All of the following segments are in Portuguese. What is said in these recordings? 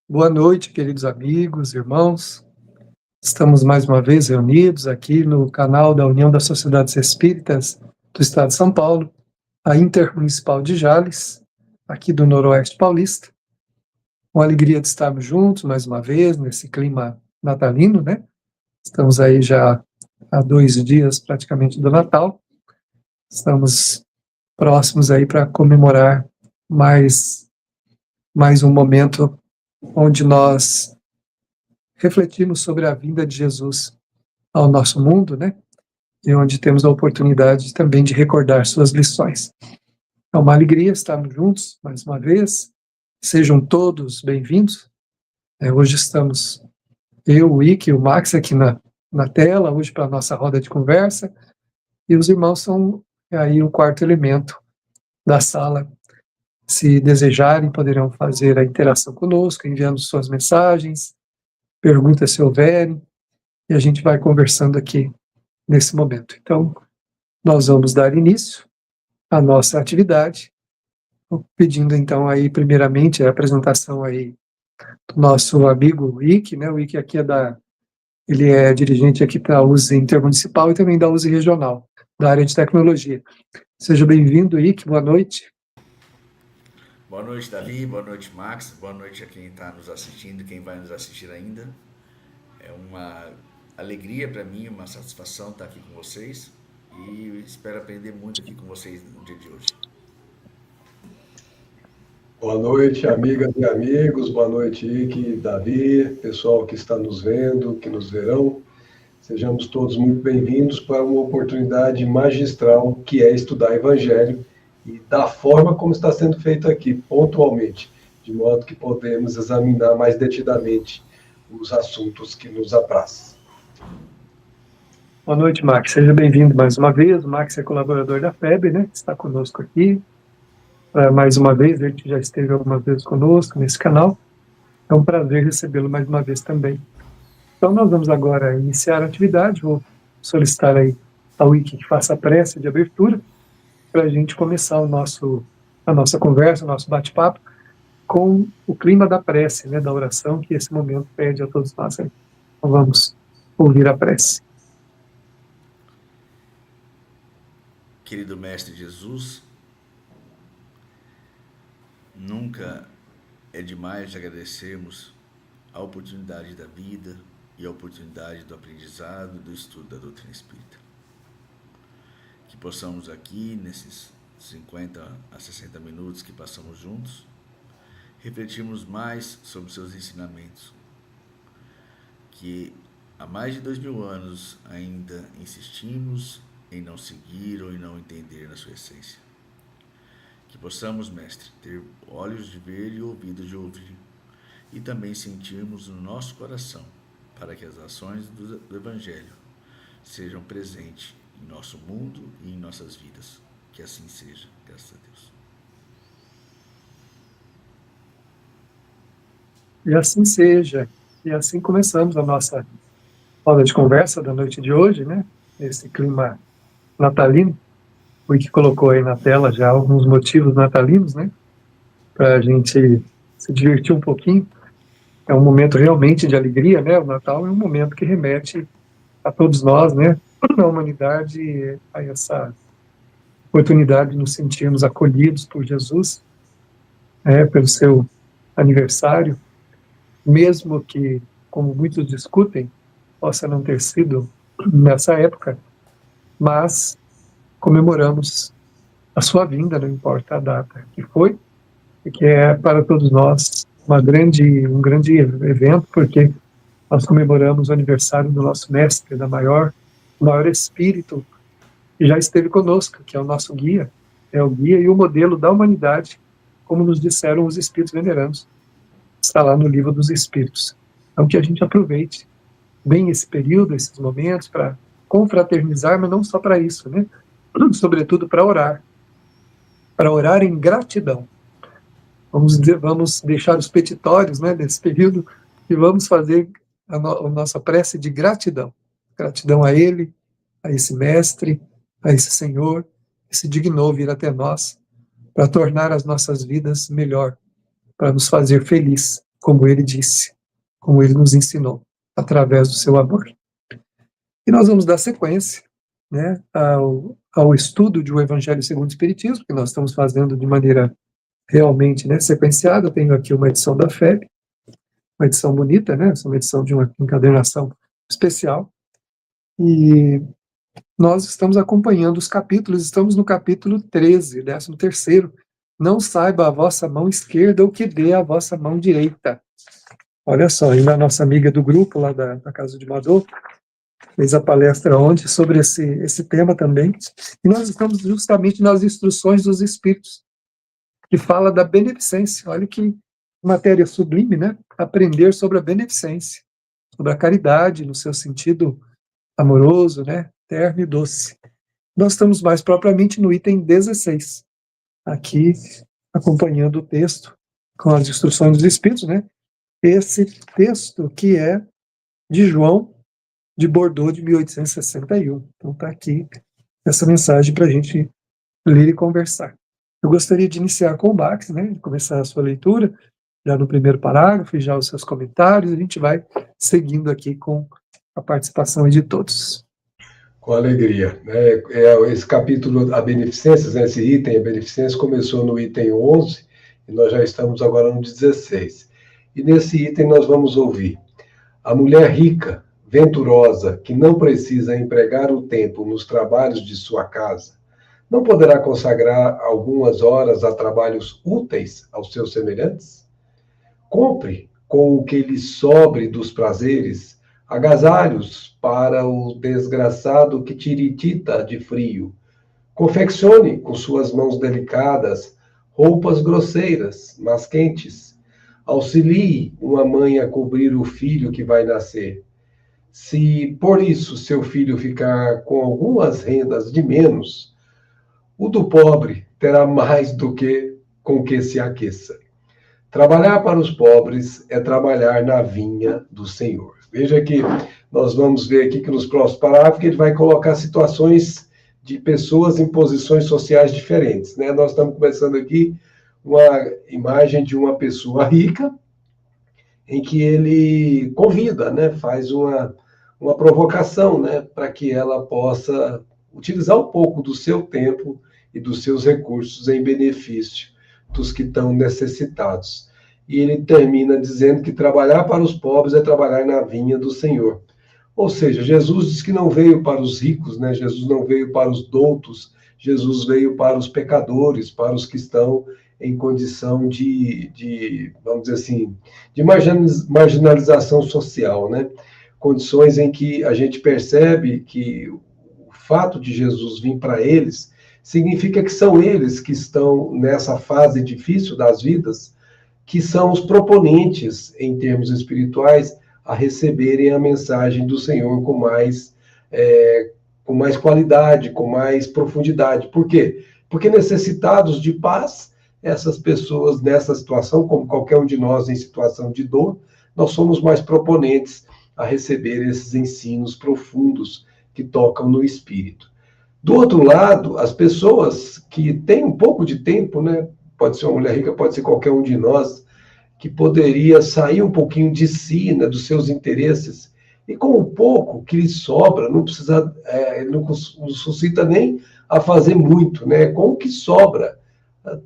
Boa noite, queridos amigos, irmãos. Estamos mais uma vez reunidos aqui no canal da União das Sociedades Espíritas do Estado de São Paulo, a Intermunicipal de Jales, aqui do Noroeste Paulista. Com alegria de estarmos juntos mais uma vez nesse clima natalino, né? Estamos aí já há 2 dias praticamente do Natal. Estamos próximos aí para comemorar mais um momento onde nós refletimos sobre a vinda de Jesus ao nosso mundo, né? E onde temos a oportunidade também de recordar suas lições. É uma alegria estarmos juntos mais uma vez. Sejam todos bem-vindos. Hoje estamos eu, o Ike e o Max aqui na tela, hoje para a nossa roda de conversa, e os irmãos são aí o quarto elemento da sala. Se desejarem, poderão fazer a interação conosco, enviando suas mensagens, perguntas se houverem, e a gente vai conversando aqui nesse momento. Então, nós vamos dar início à nossa atividade, pedindo então aí, primeiramente, a apresentação aí do nosso amigo Ike, né? O Ike aqui ele é dirigente aqui da USE Intermunicipal e também da USE Regional, da área de tecnologia. Seja bem-vindo, Ike, boa noite. Boa noite, Davi, boa noite, Max, boa noite a quem está nos assistindo, quem vai nos assistir ainda. É uma alegria para mim, uma satisfação estar aqui com vocês e espero aprender muito aqui com vocês no dia de hoje. Boa noite, amigas e amigos, boa noite, Ike, Davi, pessoal que está nos vendo, que nos verão. Sejamos todos muito bem-vindos para uma oportunidade magistral que é estudar Evangelho e da forma como está sendo feito aqui, pontualmente, de modo que podemos examinar mais detidamente os assuntos que nos aprazem. Boa noite, Max. Seja bem-vindo mais uma vez. O Max é colaborador da FEB, né? Está conosco aqui. Mais uma vez, ele já esteve algumas vezes conosco nesse canal. É um prazer recebê-lo mais uma vez também. Então, nós vamos agora iniciar a atividade. Vou solicitar aí ao Ike que faça a prece de abertura, para a gente começar a nossa conversa, o nosso bate-papo, com o clima da prece, né, da oração, que esse momento pede a todos nós. Então vamos ouvir a prece. Querido Mestre Jesus, nunca é demais agradecermos a oportunidade da vida e a oportunidade do aprendizado, do estudo da doutrina espírita. Que possamos aqui, nesses 50 a 60 minutos que passamos juntos, refletirmos mais sobre seus ensinamentos, que há mais de 2000 anos ainda insistimos em não seguir ou em não entender na sua essência. Que possamos, Mestre, ter olhos de ver e ouvidos de ouvir, e também sentirmos no nosso coração, para que as ações do Evangelho sejam presentes em nosso mundo e em nossas vidas. Que assim seja, graças a Deus. E assim seja. E assim começamos a nossa roda de conversa da noite de hoje, né? Esse clima natalino. O Ike colocou aí na tela já alguns motivos natalinos, né? Para a gente se divertir um pouquinho. É um momento realmente de alegria, né? O Natal é um momento que remete a todos nós, né? Na humanidade, a essa oportunidade de nos sentirmos acolhidos por Jesus, pelo seu aniversário, mesmo que, como muitos discutem, possa não ter sido nessa época, mas comemoramos a sua vinda, não importa a data que foi, e que é para todos nós um grande evento, porque nós comemoramos o aniversário do nosso mestre, o maior espírito que já esteve conosco, que é o nosso guia, é o guia e o modelo da humanidade, como nos disseram os espíritos venerandos. Está lá no Livro dos Espíritos. Então, que a gente aproveite bem esse período, esses momentos, para confraternizar, mas não só para isso, né? Sobretudo para orar em gratidão. Vamos deixar os petitórios, né, desse período, e vamos fazer a nossa prece de gratidão. Gratidão a Ele, a esse Mestre, a esse Senhor, que se dignou vir até nós para tornar as nossas vidas melhor, para nos fazer feliz, como Ele disse, como Ele nos ensinou, através do seu amor. E nós vamos dar sequência, né, ao estudo de O Evangelho segundo o Espiritismo, que nós estamos fazendo de maneira realmente, né, sequenciada. Eu tenho aqui uma edição da FEB, uma edição bonita, né, uma edição de uma encadernação especial, e nós estamos acompanhando os capítulos, estamos no capítulo 13, 13º, não saiba a vossa mão esquerda o que dê a vossa mão direita. Olha só, ainda a nossa amiga do grupo lá da Casa de Madô fez a palestra ontem sobre esse tema também, e nós estamos justamente nas instruções dos Espíritos, que fala da beneficência. Olha que matéria sublime, né? Aprender sobre a beneficência, sobre a caridade no seu sentido amoroso, né? Terno e doce. Nós estamos mais propriamente no item 16, aqui acompanhando o texto com as instruções dos Espíritos, né? Esse texto que é de João de Bordeaux, de 1861. Então está aqui essa mensagem para a gente ler e conversar. Eu gostaria de iniciar com o Bax, né? De começar a sua leitura, já no primeiro parágrafo, e já os seus comentários, a gente vai seguindo aqui com a participação de todos. Com alegria. Esse capítulo, a beneficência, né, esse item, a beneficência, começou no item 11, e nós já estamos agora no 16. E nesse item nós vamos ouvir: a mulher rica, venturosa, que não precisa empregar o tempo nos trabalhos de sua casa, não poderá consagrar algumas horas a trabalhos úteis aos seus semelhantes? Compre, com o que lhe sobre dos prazeres, agasalhos para o desgraçado que tiritita de frio. Confeccione, com suas mãos delicadas, roupas grosseiras, mas quentes. Auxilie uma mãe a cobrir o filho que vai nascer. Se, por isso, seu filho ficar com algumas rendas de menos, o do pobre terá mais do que com que se aqueça. Trabalhar para os pobres é trabalhar na vinha do Senhor. Veja que nós vamos ver aqui que nos próximos parágrafos ele vai colocar situações de pessoas em posições sociais diferentes, né? Nós estamos começando aqui uma imagem de uma pessoa rica, em que ele convida, né? Faz uma provocação, né? Para que ela possa utilizar um pouco do seu tempo e dos seus recursos em benefício dos que estão necessitados. E ele termina dizendo que trabalhar para os pobres é trabalhar na vinha do Senhor. Ou seja, Jesus diz que não veio para os ricos, né? Jesus não veio para os doutos, Jesus veio para os pecadores, para os que estão em condição vamos dizer assim, de marginalização social, né? Condições em que a gente percebe que o fato de Jesus vir para eles significa que são eles que estão nessa fase difícil das vidas, que são os proponentes, em termos espirituais, a receberem a mensagem do Senhor com mais qualidade, com mais profundidade. Por quê? Porque necessitados de paz, essas pessoas nessa situação, como qualquer um de nós em situação de dor, nós somos mais proponentes a receber esses ensinos profundos que tocam no espírito. Do outro lado, as pessoas que têm um pouco de tempo, né? Pode ser uma mulher rica, pode ser qualquer um de nós, que poderia sair um pouquinho de si, né, dos seus interesses, e com o pouco que lhe sobra, não precisa, não suscita nem a fazer muito, né? Com o que sobra,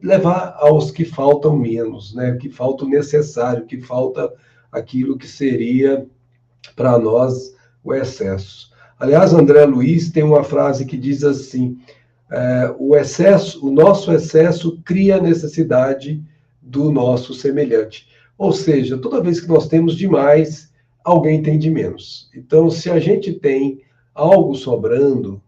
levar aos que faltam menos, né? Que falta o necessário, que falta aquilo que seria para nós o excesso. Aliás, André Luiz tem uma frase que diz assim: o nosso excesso cria a necessidade do nosso semelhante. Ou seja, toda vez que nós temos demais, alguém tem de menos. Então, se a gente tem algo sobrando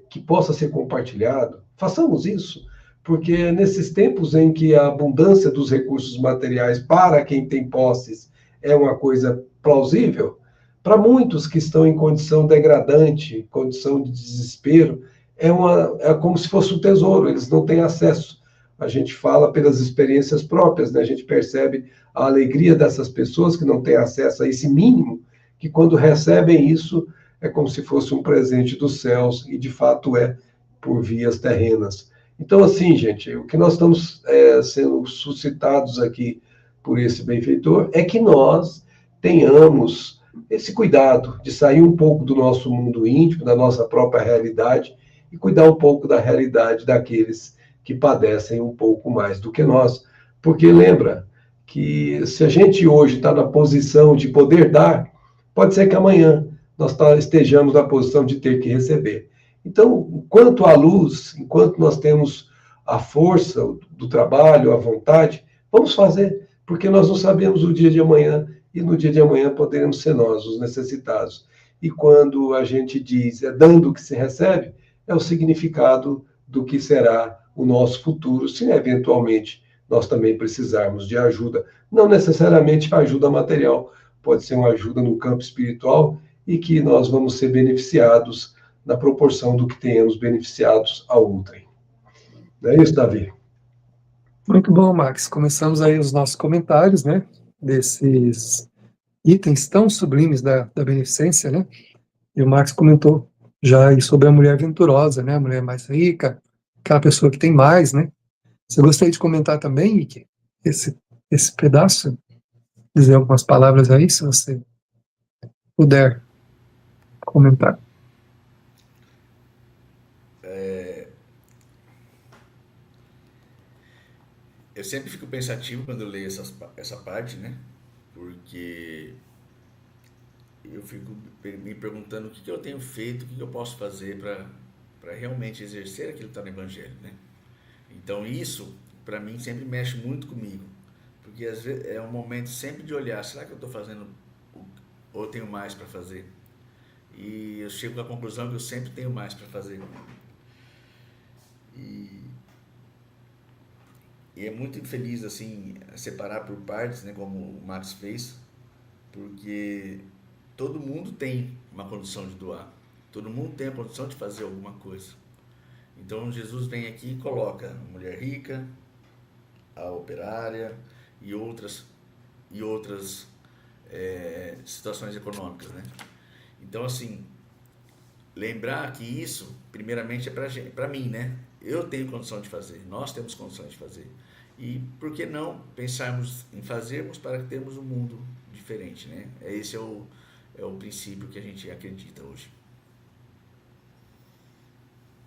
que possa ser compartilhado, façamos isso, porque nesses tempos em que a abundância dos recursos materiais para quem tem posses é uma coisa plausível, para muitos que estão em condição degradante, condição de desespero, é como se fosse um tesouro, eles não têm acesso. a gente fala pelas experiências próprias, né? A gente percebe a alegria dessas pessoas que não têm acesso a esse mínimo, que quando recebem isso, é como se fosse um presente dos céus, e de fato é por vias terrenas. Então, assim, gente, o que nós estamos sendo suscitados aqui por esse benfeitor é que nós tenhamos esse cuidado de sair um pouco do nosso mundo íntimo, da nossa própria realidade, e cuidar um pouco da realidade daqueles que padecem um pouco mais do que nós. Porque lembra que se a gente hoje está na posição de poder dar, pode ser que amanhã nós estejamos na posição de ter que receber. Então, enquanto há luz, enquanto nós temos a força do trabalho, a vontade, vamos fazer, porque nós não sabemos o dia de amanhã, e no dia de amanhã poderemos ser nós, os necessitados. E quando a gente diz, é dando que se recebe, é o significado do que será o nosso futuro, se eventualmente nós também precisarmos de ajuda, não necessariamente ajuda material, pode ser uma ajuda no campo espiritual, e que nós vamos ser beneficiados na proporção do que tenhamos beneficiados a outrem. Não é isso, Davi? Muito bom, Max. Começamos aí os nossos comentários, né, desses itens tão sublimes da beneficência, né? E o Max comentou já aí sobre a mulher venturosa, né, a mulher mais rica, aquela pessoa que tem mais, né? Você gostaria de comentar também, Ike, esse pedaço? Dizer algumas palavras aí, se você puder comentar. Eu sempre fico pensativo quando eu leio essa parte, né? Porque eu fico me perguntando o que eu tenho feito, o que eu posso fazer para realmente exercer aquilo que está no Evangelho, né? Então isso, para mim, sempre mexe muito comigo, porque às vezes é um momento sempre de olhar, será que eu estou fazendo ou tenho mais para fazer? E eu chego à conclusão que eu sempre tenho mais para fazer. E é muito infeliz, assim, separar por partes, né, como o Max fez, porque todo mundo tem uma condição de doar, todo mundo tem a condição de fazer alguma coisa. Então Jesus vem aqui e coloca a mulher rica, a operária e outras situações econômicas, né? Então, assim, lembrar que isso, primeiramente, é para mim, né? Eu tenho condição de fazer, nós temos condição de fazer. E por que não pensarmos em fazermos para que termos um mundo diferente, né? Esse é o princípio que a gente acredita hoje.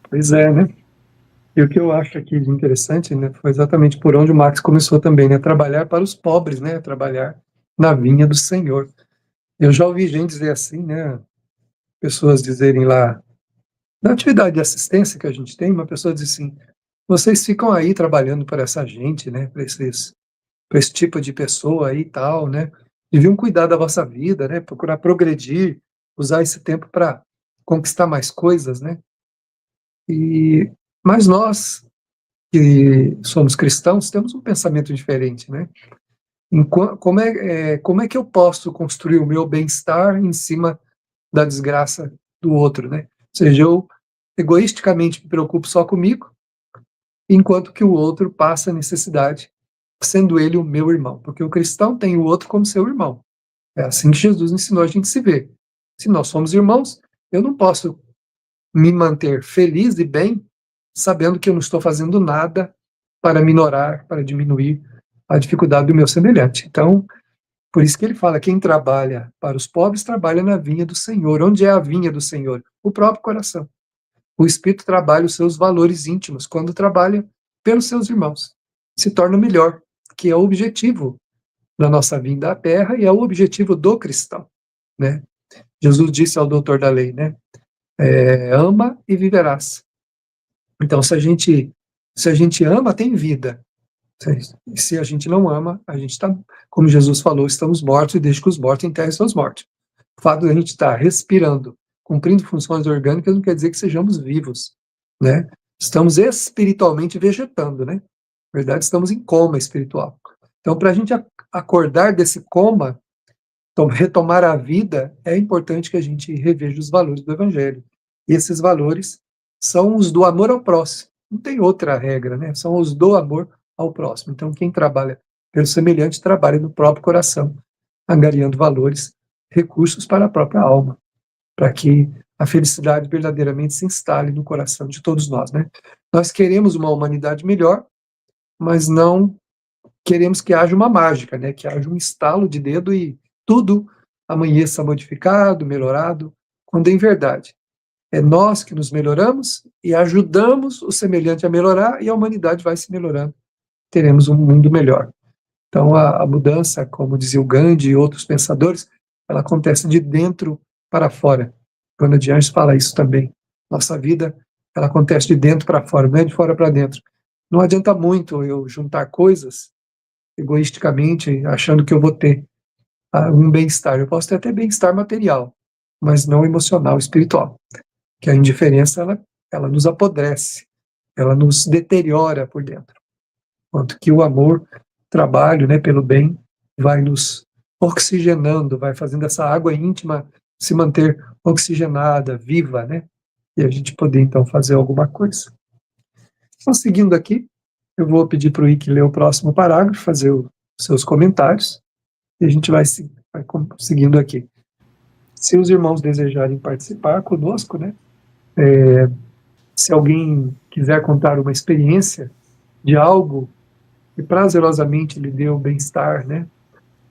Pois é, né? E o que eu acho aqui de interessante, né, foi exatamente por onde o Max começou também, né? Trabalhar para os pobres, né? Trabalhar na vinha do Senhor. Eu já ouvi gente dizer assim, né? Pessoas dizerem lá, na atividade de assistência que a gente tem, uma pessoa diz assim, vocês ficam aí trabalhando para essa gente, né? Para esse tipo de pessoa aí e tal, né? Deviam cuidar da vossa vida, né? Procurar progredir, usar esse tempo para conquistar mais coisas, né? Mas nós, que somos cristãos, temos um pensamento diferente, né? Como é que eu posso construir o meu bem-estar em cima da desgraça do outro, né? Ou seja, eu egoisticamente me preocupo só comigo, enquanto que o outro passa necessidade, sendo ele o meu irmão, porque o cristão tem o outro como seu irmão. É assim que Jesus ensinou a gente se ver. Se nós somos irmãos, eu não posso me manter feliz e bem, sabendo que eu não estou fazendo nada para minorar, para diminuir a dificuldade do meu semelhante. Então, por isso que ele fala, quem trabalha para os pobres, trabalha na vinha do Senhor. Onde é a vinha do Senhor? O próprio coração. O Espírito trabalha os seus valores íntimos, quando trabalha pelos seus irmãos. Se torna melhor, que é o objetivo da nossa vinda à Terra e é o objetivo do cristão, né? Jesus disse ao doutor da lei, né? Ama e viverás. Então, se a gente ama, tem vida. Se a gente não ama, a gente está, como Jesus falou, estamos mortos e deixa que os mortos enterrem seus mortos. O fato de a gente estar respirando, cumprindo funções orgânicas, não quer dizer que sejamos vivos, né? Estamos espiritualmente vegetando, né? Na verdade, estamos em coma espiritual. Então, para a gente acordar desse coma, retomar a vida, é importante que a gente reveja os valores do Evangelho. E esses valores são os do amor ao próximo, não tem outra regra, né? São os do amor ao próximo. Então, quem trabalha pelo semelhante trabalha no próprio coração, angariando valores, recursos para a própria alma, para que a felicidade verdadeiramente se instale no coração de todos nós, né? Nós queremos uma humanidade melhor, mas não queremos que haja uma mágica, né? Que haja um estalo de dedo e tudo amanheça modificado, melhorado, quando em verdade é nós que nos melhoramos e ajudamos o semelhante a melhorar e a humanidade vai se melhorando. Teremos um mundo melhor. Então, a mudança, como dizia o Gandhi e outros pensadores, ela acontece de dentro para fora. Joana de Anjos fala isso também. Nossa vida, ela acontece de dentro para fora, não é de fora para dentro. Não adianta muito eu juntar coisas egoisticamente, achando que eu vou ter um bem-estar. Eu posso ter até bem-estar material, mas não emocional, espiritual. Que a indiferença, ela nos apodrece, ela nos deteriora por dentro. Enquanto que o amor, trabalho, né, pelo bem, vai nos oxigenando, vai fazendo essa água íntima se manter oxigenada, viva, né? E a gente poder, então, fazer alguma coisa. Então, seguindo aqui, eu vou pedir para o Ike ler o próximo parágrafo, fazer os seus comentários, e a gente vai seguindo aqui. Se os irmãos desejarem participar conosco, né? Se alguém quiser contar uma experiência de algo que prazerosamente lhe deu bem-estar, né?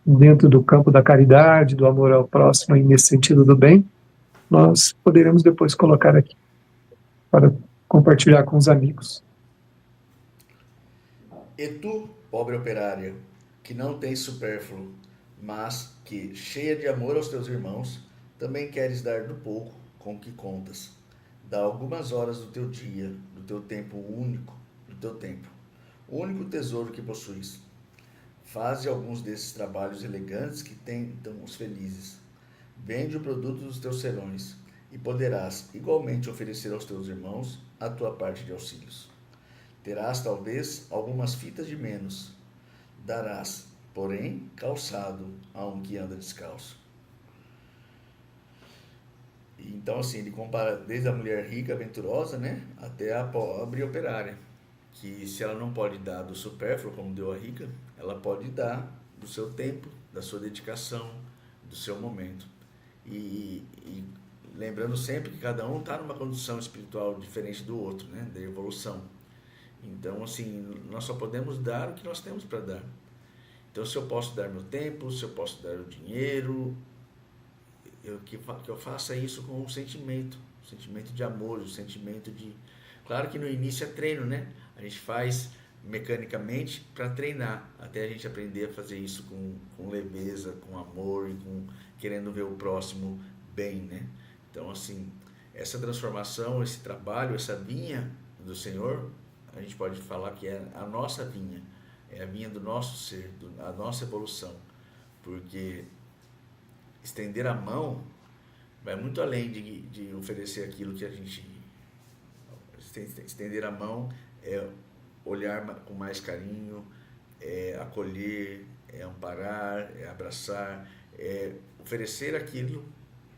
Dentro do campo da caridade, do amor ao próximo, e nesse sentido do bem, nós poderemos depois colocar aqui para compartilhar com os amigos. E tu, pobre operária, que não tens supérfluo, mas que, cheia de amor aos teus irmãos, também queres dar do pouco com que contas. Dá algumas horas do teu dia, do teu tempo único, do teu tempo, o único tesouro que possuis. Faze alguns desses trabalhos elegantes que tentam os felizes. Vende o produto dos teus serões e poderás igualmente oferecer aos teus irmãos a tua parte de auxílios. Terás, talvez, algumas fitas de menos. Darás, porém, calçado a um que anda descalço. Então, assim, ele compara desde a mulher rica, aventurosa, né, até a pobre operária, que se ela não pode dar do supérfluo, como deu a rica, ela pode dar do seu tempo, da sua dedicação, do seu momento. E lembrando sempre que cada um está numa condição espiritual diferente do outro, né, da evolução. Então, assim, nós só podemos dar o que nós temos para dar. Então, se eu posso dar meu tempo, se eu posso dar o dinheiro, que eu faça isso com um sentimento de amor, um sentimento de... Claro que no início é treino, né? A gente faz mecanicamente para treinar, até a gente aprender a fazer isso com leveza, com amor e querendo ver o próximo bem, né? Então, assim, essa transformação, esse trabalho, essa vinha do Senhor, a gente pode falar que é a nossa vinha, é a vinha do nosso ser, a nossa evolução, porque estender a mão vai muito além de oferecer aquilo que a gente... Estender a mão é olhar com mais carinho, é acolher, é amparar, é abraçar, é oferecer aquilo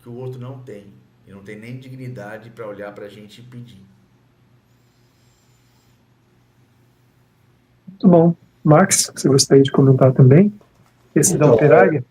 que o outro não tem, e não tem nem dignidade para olhar para a gente e pedir. Muito bom. Max, você gostaria de comentar também? Esse da operária?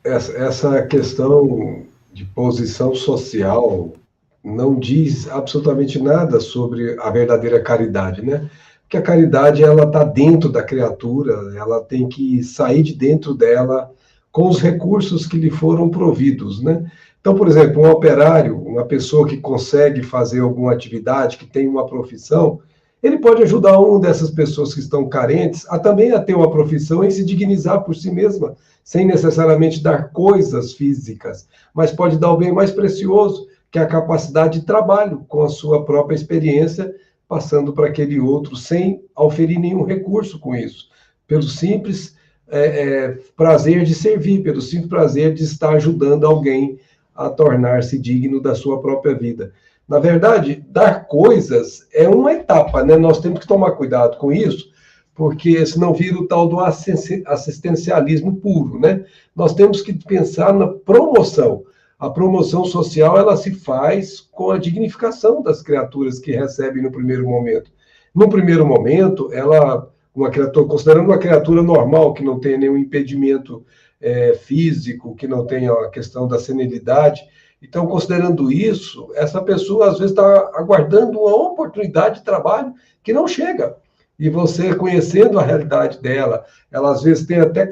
Essa questão de posição social não diz absolutamente nada sobre a verdadeira caridade, né? Porque a caridade, ela está dentro da criatura, ela tem que sair de dentro dela com os recursos que lhe foram providos, né? Então, por exemplo, um operário, uma pessoa que consegue fazer alguma atividade, que tem uma profissão, ele pode ajudar uma dessas pessoas que estão carentes a também a ter uma profissão e se dignizar por si mesma, sem necessariamente dar coisas físicas, mas pode dar o bem mais precioso, que é a capacidade de trabalho com a sua própria experiência, passando para aquele outro, sem oferir nenhum recurso com isso, pelo simples prazer de servir, pelo simples prazer de estar ajudando alguém a tornar-se digno da sua própria vida. Na verdade, dar coisas é uma etapa, né? Nós temos que tomar cuidado com isso, porque senão vira o tal do assistencialismo puro, né? Nós temos que pensar na promoção. A promoção social, ela se faz com a dignificação das criaturas que recebem no primeiro momento. No primeiro momento, ela, considerando uma criatura normal, que não tenha nenhum impedimento físico, que não tenha a questão da senilidade, então, considerando isso, essa pessoa às vezes está aguardando uma oportunidade de trabalho que não chega. E você, conhecendo a realidade dela, ela às vezes tem até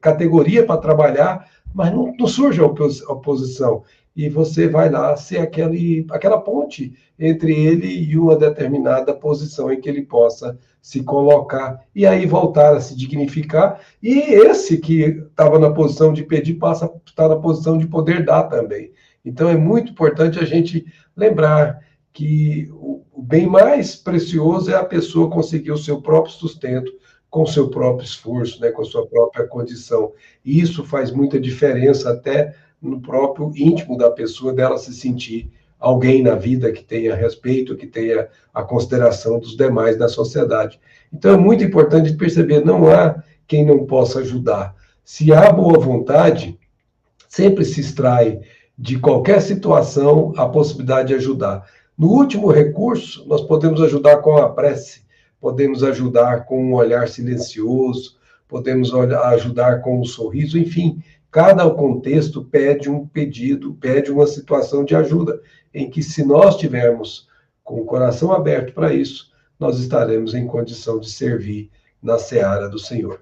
categoria para trabalhar, mas não surge a oposição. E você vai lá ser aquela ponte entre ele e uma determinada posição em que ele possa se colocar e aí voltar a se dignificar. E esse que estava na posição de pedir passa a estar na posição de poder dar também. Então é muito importante a gente lembrar que o bem mais precioso é a pessoa conseguir o seu próprio sustento com o seu próprio esforço, né, com a sua própria condição. E isso faz muita diferença até no próprio íntimo da pessoa, dela se sentir alguém na vida que tenha respeito, que tenha a consideração dos demais da sociedade. Então é muito importante perceber, não há quem não possa ajudar. Se há boa vontade, sempre se extrai de qualquer situação a possibilidade de ajudar. No último recurso, nós podemos ajudar com a prece, podemos ajudar com um olhar silencioso, podemos ajudar com um sorriso, enfim, cada contexto pede um pedido, pede uma situação de ajuda, em que se nós tivermos com o coração aberto para isso, nós estaremos em condição de servir na seara do Senhor.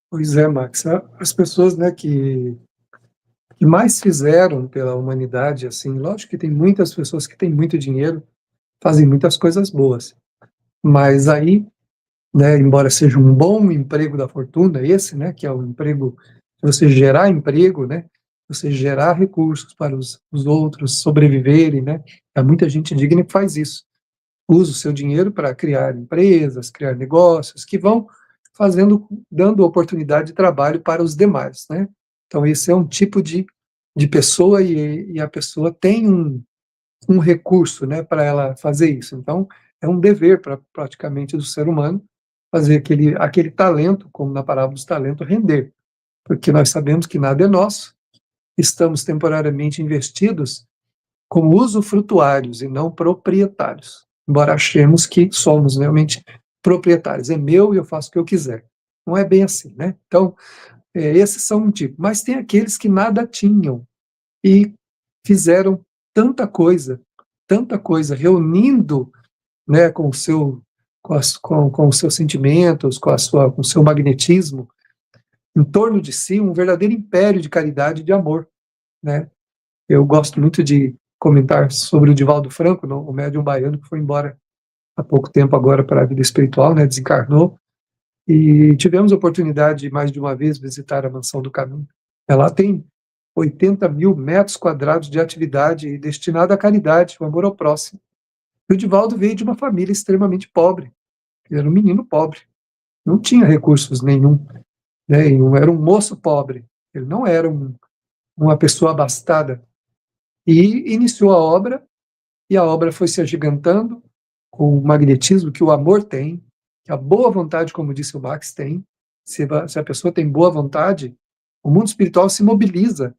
Pois é, Max. As pessoas, né, que mais fizeram pela humanidade, assim, lógico que tem muitas pessoas que têm muito dinheiro, fazem muitas coisas boas, mas aí, né, embora seja um bom emprego da fortuna, esse, né, que é o emprego, você gerar emprego, né, você gerar recursos para os outros sobreviverem, né, há muita gente digna que faz isso, usa o seu dinheiro para criar empresas, criar negócios, que vão dando oportunidade de trabalho para os demais, né. Então esse é um tipo de pessoa e a pessoa tem um recurso, né, para ela fazer isso. Então é um dever praticamente do ser humano fazer aquele talento, como na parábola dos talentos, render, porque nós sabemos que nada é nosso, estamos temporariamente investidos como usufrutuários e não proprietários, embora achemos que somos realmente proprietários, é meu e eu faço o que eu quiser. Não é bem assim, né? Então, esses são um tipo, mas tem aqueles que nada tinham e fizeram tanta coisa, reunindo, né, com os seus sentimentos, com o seu magnetismo, em torno de si, um verdadeiro império de caridade e de amor, né? Eu gosto muito de comentar sobre o Divaldo Franco, o médium baiano que foi embora há pouco tempo agora para a vida espiritual, né, desencarnou, e tivemos a oportunidade mais de uma vez visitar a Mansão do Caminho. Ela tem 80 mil metros quadrados de atividade destinada à caridade, ao amor ao próximo. E o Divaldo veio de uma família extremamente pobre, ele era um menino pobre, não tinha recursos nenhum, né, era um moço pobre, ele não era uma pessoa abastada, e iniciou a obra, e a obra foi se agigantando com o magnetismo que o amor tem, que a boa vontade, como disse o Max, tem. Se a pessoa tem boa vontade, o mundo espiritual se mobiliza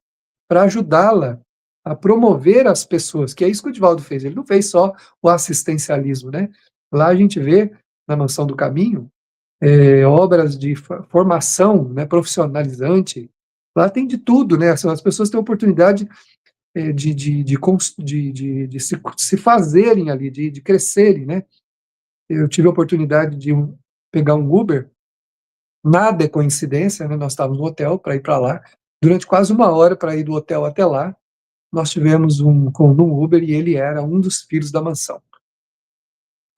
para ajudá-la a promover as pessoas, que é isso que o Divaldo fez. Ele não fez só o assistencialismo, né? Lá a gente vê, na Mansão do Caminho, obras de formação, né, profissionalizante. Lá tem de tudo, né? As pessoas têm a oportunidade de se fazerem ali, de crescerem, né? Eu tive a oportunidade de pegar um Uber, nada é coincidência, né? Nós estávamos no hotel para ir para lá, durante quase uma hora para ir do hotel até lá, nós tivemos um Uber e ele era um dos filhos da mansão.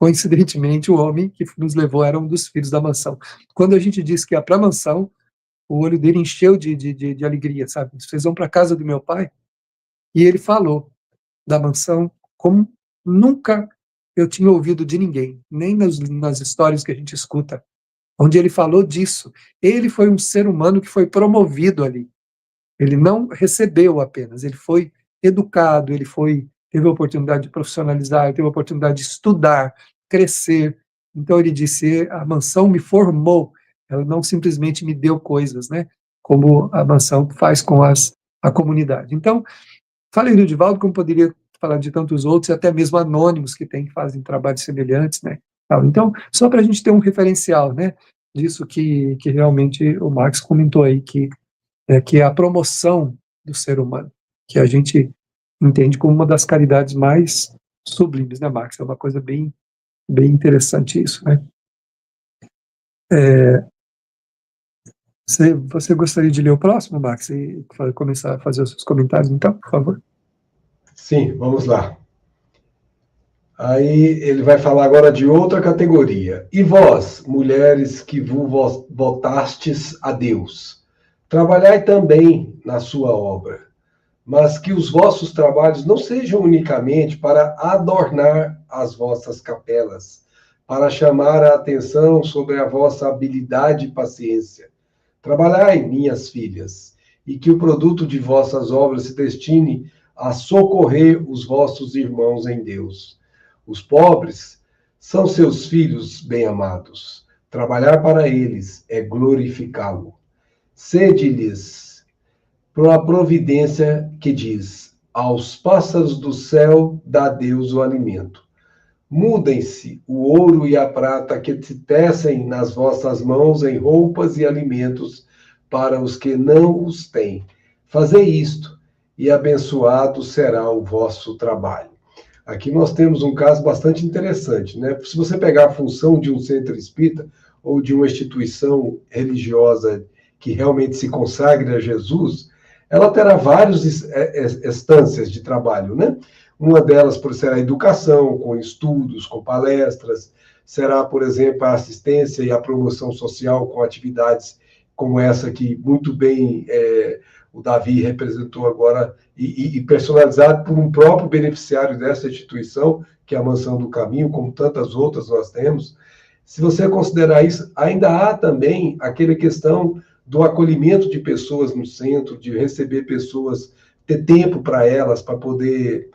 Coincidentemente, o homem que nos levou era um dos filhos da mansão. Quando a gente disse que ia para a mansão, o olho dele encheu de alegria, sabe? Vocês vão para a casa do meu pai? E ele falou da mansão como nunca eu tinha ouvido de ninguém, nem nas histórias que a gente escuta, onde ele falou disso. Ele foi um ser humano que foi promovido ali. Ele não recebeu apenas, ele foi educado, teve a oportunidade de profissionalizar, teve a oportunidade de estudar, crescer. Então ele disse, a mansão me formou, ela não simplesmente me deu coisas, né? Como a mansão faz com a comunidade. Então, falei do Divaldo como poderia falar de tantos outros, e até mesmo anônimos que fazem trabalhos semelhantes, né? Então, só para a gente ter um referencial, né, disso que realmente o Marx comentou aí, que é a promoção do ser humano, que a gente entende como uma das caridades mais sublimes, né, Marx? É uma coisa bem, bem interessante isso, né? Você gostaria de ler o próximo, Max, e começar a fazer os seus comentários, então, por favor? Sim, vamos lá. Aí ele vai falar agora de outra categoria. E vós, mulheres que vos votastes a Deus, trabalhai também na sua obra, mas que os vossos trabalhos não sejam unicamente para adornar as vossas capelas, para chamar a atenção sobre a vossa habilidade e paciência. Trabalhai, minhas filhas, e que o produto de vossas obras se destine a socorrer os vossos irmãos em Deus. Os pobres são seus filhos bem-amados. Trabalhar para eles é glorificá-lo. Sede-lhes a providência que diz: aos pássaros do céu dá Deus o alimento. Mudem-se o ouro e a prata que se tecem nas vossas mãos em roupas e alimentos para os que não os têm. Fazei isto, e abençoado será o vosso trabalho. Aqui nós temos um caso bastante interessante, né? Se você pegar a função de um centro espírita ou de uma instituição religiosa que realmente se consagre a Jesus, ela terá várias instâncias de trabalho, né? Uma delas será a educação, com estudos, com palestras, será, por exemplo, a assistência e a promoção social com atividades como essa que muito bem o Davi representou agora, e personalizado por um próprio beneficiário dessa instituição, que é a Mansão do Caminho, como tantas outras nós temos. Se você considerar isso, ainda há também aquela questão do acolhimento de pessoas no centro, de receber pessoas, ter tempo para elas, para poder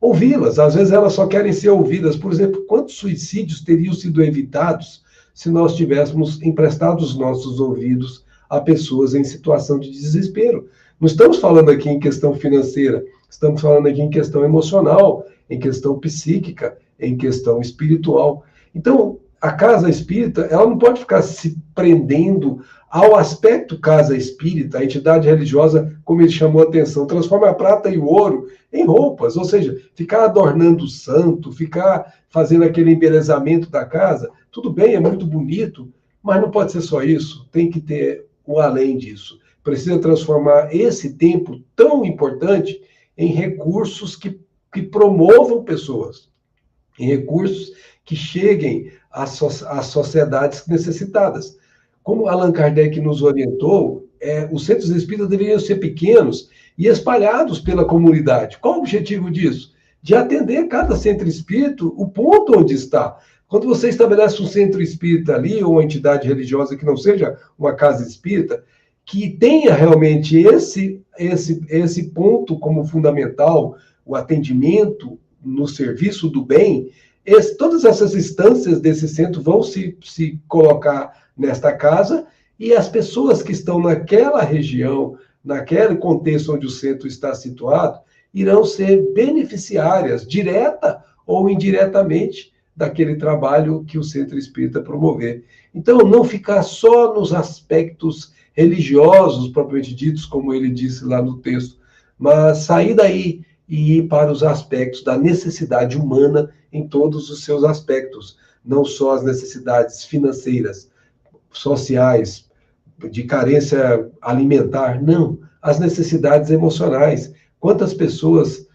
ouvi-las. Às vezes elas só querem ser ouvidas. Por exemplo, quantos suicídios teriam sido evitados se nós tivéssemos emprestado os nossos ouvidos a pessoas em situação de desespero? Não estamos falando aqui em questão financeira, estamos falando aqui em questão emocional, em questão psíquica, em questão espiritual. Então, a casa espírita, ela não pode ficar se prendendo ao aspecto casa espírita, a entidade religiosa, como ele chamou a atenção, transforma a prata e o ouro em roupas, ou seja, ficar adornando o santo, ficar fazendo aquele embelezamento da casa, tudo bem, é muito bonito, mas não pode ser só isso, tem que ter o além disso. Precisa transformar esse tempo tão importante em recursos que promovam pessoas, em recursos que cheguem às sociedades necessitadas. Como Allan Kardec nos orientou, os centros espíritas deveriam ser pequenos e espalhados pela comunidade. Qual o objetivo disso? De atender cada centro espírita o ponto onde está. Quando você estabelece um centro espírita ali, ou uma entidade religiosa que não seja uma casa espírita, que tenha realmente esse ponto como fundamental, o atendimento no serviço do bem, todas essas instâncias desse centro vão se colocar nesta casa, e as pessoas que estão naquela região, naquele contexto onde o centro está situado, irão ser beneficiárias, direta ou indiretamente, daquele trabalho que o centro espírita promover. Então, não ficar só nos aspectos religiosos, propriamente ditos, como ele disse lá no texto, mas sair daí e ir para os aspectos da necessidade humana em todos os seus aspectos, não só as necessidades financeiras, sociais, de carência alimentar, não, as necessidades emocionais. Quantas pessoas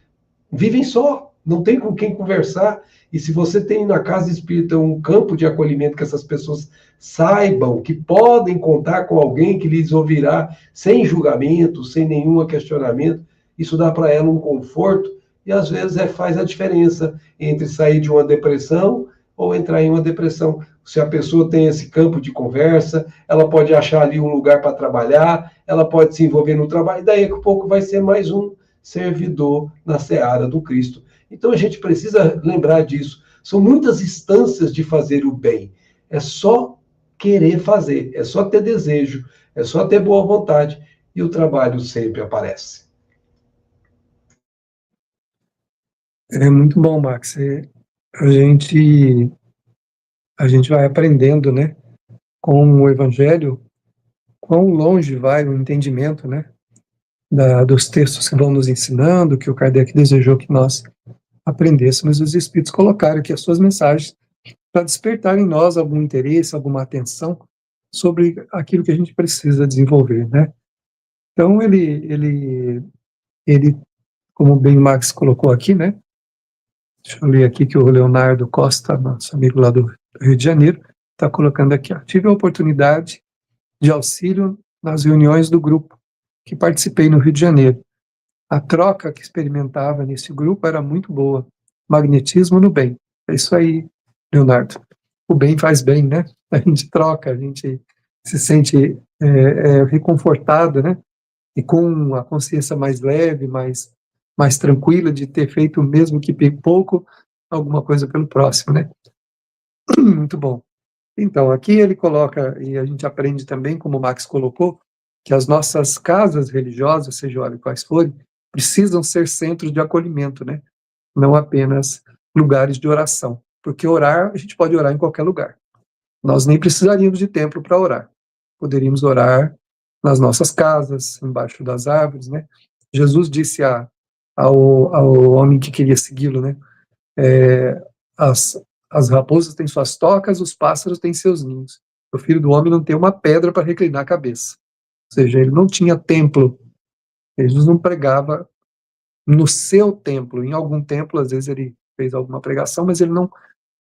vivem só, não tem com quem conversar, e se você tem na casa espírita um campo de acolhimento que essas pessoas saibam que podem contar com alguém que lhes ouvirá sem julgamento, sem nenhum questionamento, isso dá para ela um conforto e às vezes faz a diferença entre sair de uma depressão ou entrar em uma depressão. Se a pessoa tem esse campo de conversa, ela pode achar ali um lugar para trabalhar, ela pode se envolver no trabalho, e daí a pouco vai ser mais um servidor na seara do Cristo. Então a gente precisa lembrar disso. São muitas instâncias de fazer o bem. É só querer fazer, é só ter desejo, é só ter boa vontade, e o trabalho sempre aparece. É muito bom, Max. A gente, a gente vai aprendendo, né, com o Evangelho, quão longe vai o entendimento, né, dos textos que vão nos ensinando, que o Kardec desejou que nós aprendêssemos, os Espíritos colocaram aqui as suas mensagens para despertar em nós algum interesse, alguma atenção sobre aquilo que a gente precisa desenvolver, né. Então, ele, como bem o Max colocou aqui, né, deixa eu ler aqui que o Leonardo Costa, nosso amigo lá do Rio de Janeiro, está colocando aqui, ó, tive a oportunidade de auxílio nas reuniões do grupo que participei no Rio de Janeiro. A troca que experimentava nesse grupo era muito boa. Magnetismo no bem. É isso aí, Leonardo. O bem faz bem, né? A gente troca, a gente se sente reconfortado, né? E com a consciência mais leve, mais tranquila de ter feito, mesmo que pouco, alguma coisa pelo próximo, né? Muito bom. Então, aqui ele coloca, e a gente aprende também, como o Max colocou, que as nossas casas religiosas, seja lá quais forem, precisam ser centros de acolhimento, né? Não apenas lugares de oração. Porque orar, a gente pode orar em qualquer lugar. Nós nem precisaríamos de templo para orar. Poderíamos orar nas nossas casas, embaixo das árvores, né? Jesus disse ao homem que queria segui-lo, né? As, as raposas têm suas tocas, os pássaros têm seus ninhos. O filho do homem não tem uma pedra para reclinar a cabeça. Ou seja, ele não tinha templo. Jesus não pregava no seu templo. Em algum templo, às vezes ele fez alguma pregação, mas ele não,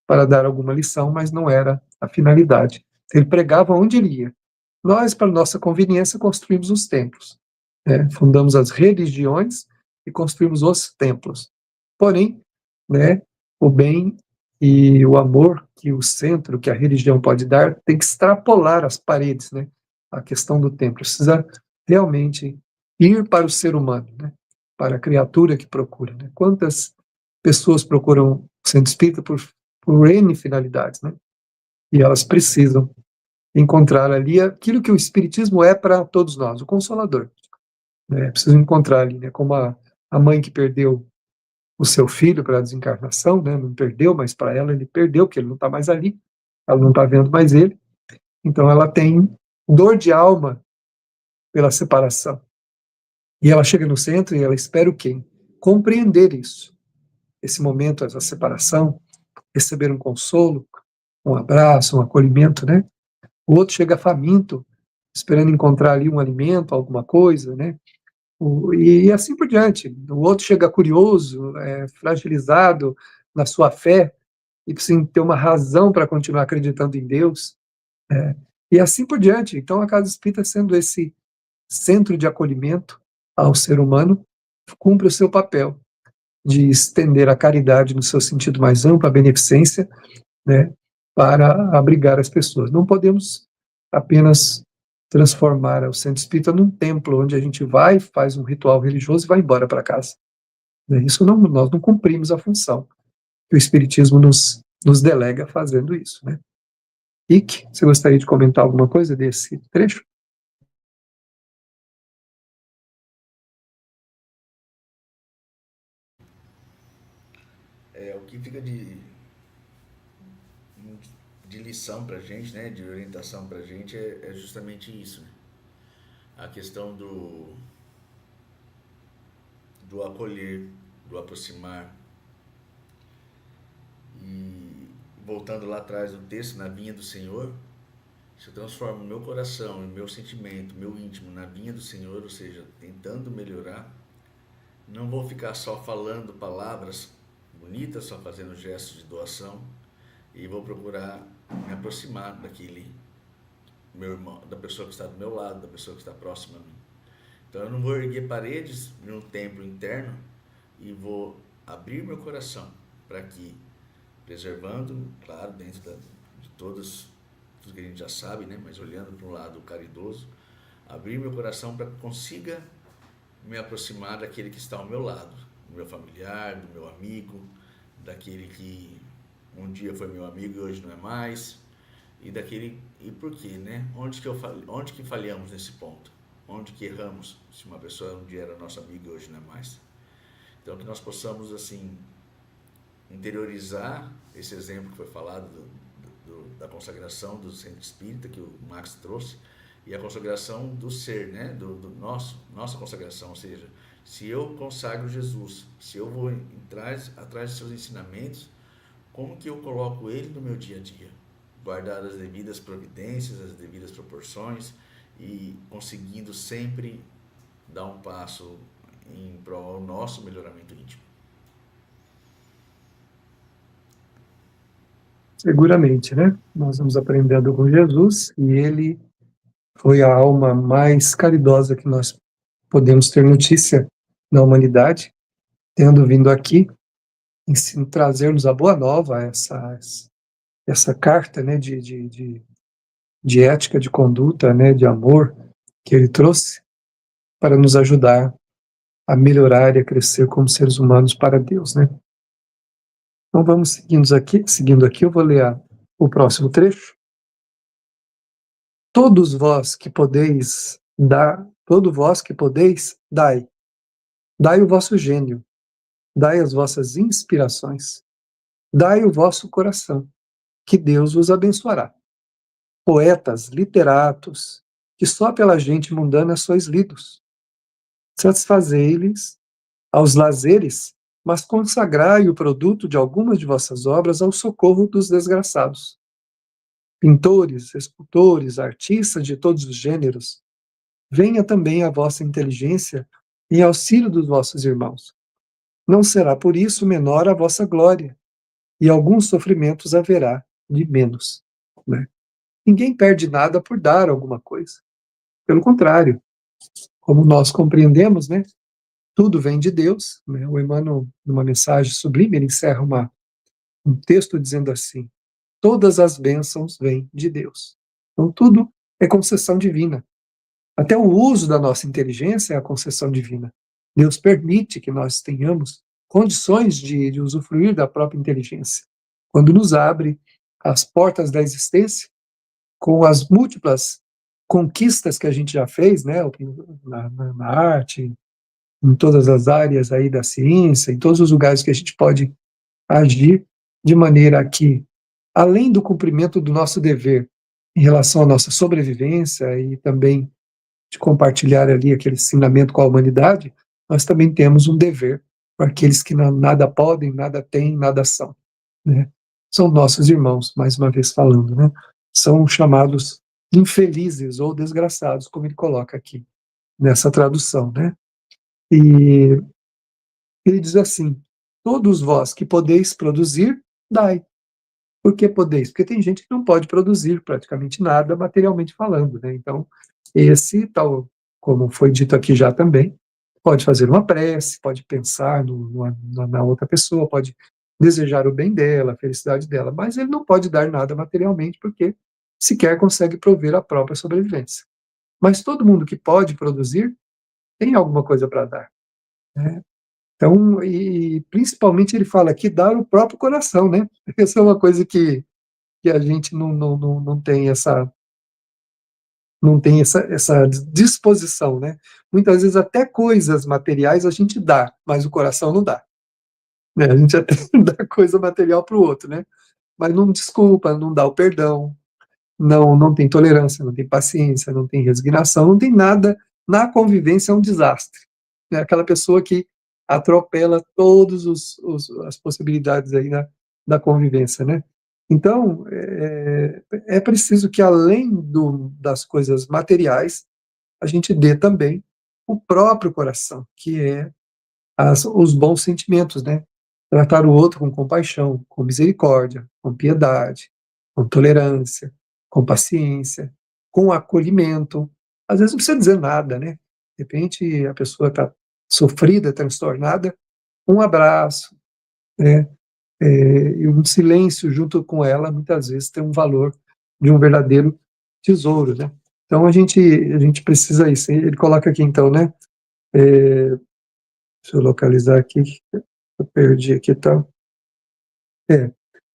para dar alguma lição, mas não era a finalidade. Ele pregava onde ele ia. Nós, para nossa conveniência, construímos os templos. Né? Fundamos as religiões e construímos os templos. Porém, né, o bem e o amor que o centro, que a religião pode dar, tem que extrapolar as paredes, né? A questão do templo precisa realmente ir para o ser humano, né? Para a criatura que procura, né? Quantas pessoas procuram o centro espírita por N finalidades, né? E elas precisam encontrar ali aquilo que o espiritismo é para todos nós, o consolador, né? Precisam encontrar ali, né? Como a mãe que perdeu o seu filho para a desencarnação, né? Não perdeu, mas para ela ele perdeu, porque ele não está mais ali, ela não está vendo mais ele, então ela tem dor de alma pela separação. E ela chega no centro e ela espera o quê? Compreender isso, esse momento, essa separação, receber um consolo, um abraço, um acolhimento, né? O outro chega faminto, esperando encontrar ali um alimento, alguma coisa, né? E assim por diante. O outro chega curioso, fragilizado na sua fé, e precisa ter uma razão para continuar acreditando em Deus, e assim por diante. Então, a Casa Espírita, sendo esse centro de acolhimento ao ser humano, cumpre o seu papel de estender a caridade no seu sentido mais amplo, a beneficência, né, para abrigar as pessoas. Não podemos apenas transformar o centro espírita num templo onde a gente vai, faz um ritual religioso e vai embora para casa. Isso não, nós não cumprimos a função que o espiritismo nos delega fazendo isso, né? Ike, você gostaria de comentar alguma coisa desse trecho? O que fica de lição para a gente, né, de orientação para a gente é justamente isso, né? A questão do acolher, do aproximar. E voltando lá atrás do texto, na vinha do Senhor, se eu transformo meu coração, meu sentimento, meu íntimo na vinha do Senhor, ou seja, tentando melhorar, não vou ficar só falando palavras bonitas, só fazendo gestos de doação, e vou procurar me aproximar daquele meu irmão, da pessoa que está do meu lado, da pessoa que está próxima a mim. Então eu não vou erguer paredes de um templo interno e vou abrir meu coração para que, preservando, claro, dentro de todos, tudo que a gente já sabe, né, mas olhando para um lado caridoso, abrir meu coração para que consiga me aproximar daquele que está ao meu lado, do meu familiar, do meu amigo, daquele que um dia foi meu amigo e hoje não é mais, e daquele, e por quê, né? Onde que falhamos nesse ponto? Onde que erramos? Se uma pessoa um dia era nosso amigo e hoje não é mais. Então que nós possamos, assim, interiorizar esse exemplo que foi falado da consagração do centro espírita, que o Max trouxe, e a consagração do ser, né? Nossa consagração, ou seja, se eu consagro Jesus, se eu vou atrás de seus ensinamentos, como que eu coloco ele no meu dia a dia? Guardar as devidas providências, as devidas proporções e conseguindo sempre dar um passo em prol do nosso melhoramento íntimo. Seguramente, né? Nós vamos aprendendo com Jesus e ele foi a alma mais caridosa que nós podemos ter notícia na humanidade, tendo vindo aqui trazer-nos a boa nova, essa carta, né, de ética, de conduta, né, de amor que ele trouxe para nos ajudar a melhorar e a crescer como seres humanos para Deus, né? Então vamos seguindo aqui, eu vou ler o próximo trecho. Todo vós que podeis, dai o vosso gênio, dai as vossas inspirações, dai o vosso coração, que Deus vos abençoará. Poetas, literatos, que só pela gente mundana sois lidos. Satisfazei-lhes aos lazeres, mas consagrai o produto de algumas de vossas obras ao socorro dos desgraçados. Pintores, escultores, artistas de todos os gêneros, venha também a vossa inteligência em auxílio dos vossos irmãos. Não será por isso menor a vossa glória, e alguns sofrimentos haverá de menos. Né? Ninguém perde nada por dar alguma coisa. Pelo contrário, como nós compreendemos, né, tudo vem de Deus. Né? O Emmanuel, numa mensagem sublime, ele encerra um texto dizendo assim: todas as bênçãos vêm de Deus. Então tudo é concessão divina. Até o uso da nossa inteligência é a concessão divina. Deus permite que nós tenhamos condições de usufruir da própria inteligência. Quando nos abre as portas da existência, com as múltiplas conquistas que a gente já fez, né, na arte, em todas as áreas aí da ciência, em todos os lugares que a gente pode agir, de maneira que, além do cumprimento do nosso dever em relação à nossa sobrevivência e também de compartilhar ali aquele ensinamento com a humanidade, nós também temos um dever para aqueles que nada podem, nada têm, nada são. Né? São nossos irmãos, mais uma vez falando, né? São chamados infelizes ou desgraçados, como ele coloca aqui, nessa tradução, né? E ele diz assim: todos vós que podeis produzir, dai. Por que podeis? Porque tem gente que não pode produzir praticamente nada materialmente falando, né? Então, esse, tal como foi dito aqui já também, pode fazer uma prece, pode pensar na outra pessoa, pode desejar o bem dela, a felicidade dela, mas ele não pode dar nada materialmente porque sequer consegue prover a própria sobrevivência. Mas todo mundo que pode produzir tem alguma coisa para dar. Né? Então, e principalmente ele fala aqui, dar o próprio coração, né? Essa é uma coisa que a gente não tem essa disposição, né? Muitas vezes até coisas materiais a gente dá, mas o coração não dá. Né? A gente até dá coisa material para o outro, né? Mas não desculpa, não dá o perdão, não tem tolerância, não tem paciência, não tem resignação, não tem nada. Na convivência é um desastre. É aquela pessoa que atropela todas as possibilidades aí da convivência, né? Então, é preciso que, além das coisas materiais, a gente dê também o próprio coração, que é os bons sentimentos, né? Tratar o outro com compaixão, com misericórdia, com piedade, com tolerância, com paciência, com acolhimento. Às vezes não precisa dizer nada, né? De repente a pessoa está sofrida, transtornada, um abraço, né? E um silêncio junto com ela, muitas vezes tem um valor de um verdadeiro tesouro, né? Então a gente precisa isso. Ele coloca aqui então, né? Deixa eu localizar aqui, eu perdi aqui, tá?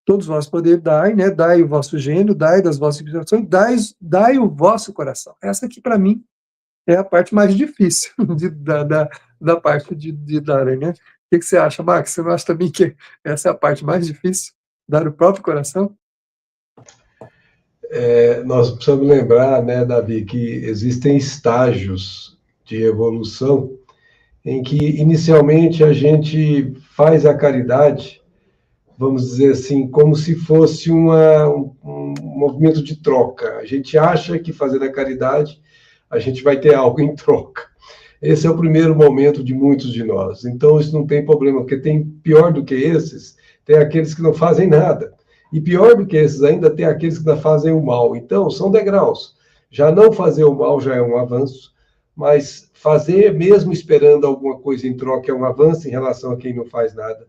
Todos vós podeis dar, né? Dai o vosso gênio, dai das vossas inspirações, dai o vosso coração. Essa aqui, para mim, é a parte mais difícil da parte de dar, né? que você acha, Max? Você não acha também que essa é a parte mais difícil? Dar o próprio coração? Nós precisamos lembrar, né, Davi, que existem estágios de evolução em que inicialmente a gente faz a caridade, vamos dizer assim, como se fosse um movimento de troca. A gente acha que fazendo a caridade a gente vai ter algo em troca. Esse é o primeiro momento de muitos de nós. Então, isso não tem problema, porque tem pior do que esses, tem aqueles que não fazem nada. E pior do que esses ainda, tem aqueles que não fazem o mal. Então, são degraus. Já não fazer o mal já é um avanço, mas fazer, mesmo esperando alguma coisa em troca, é um avanço em relação a quem não faz nada.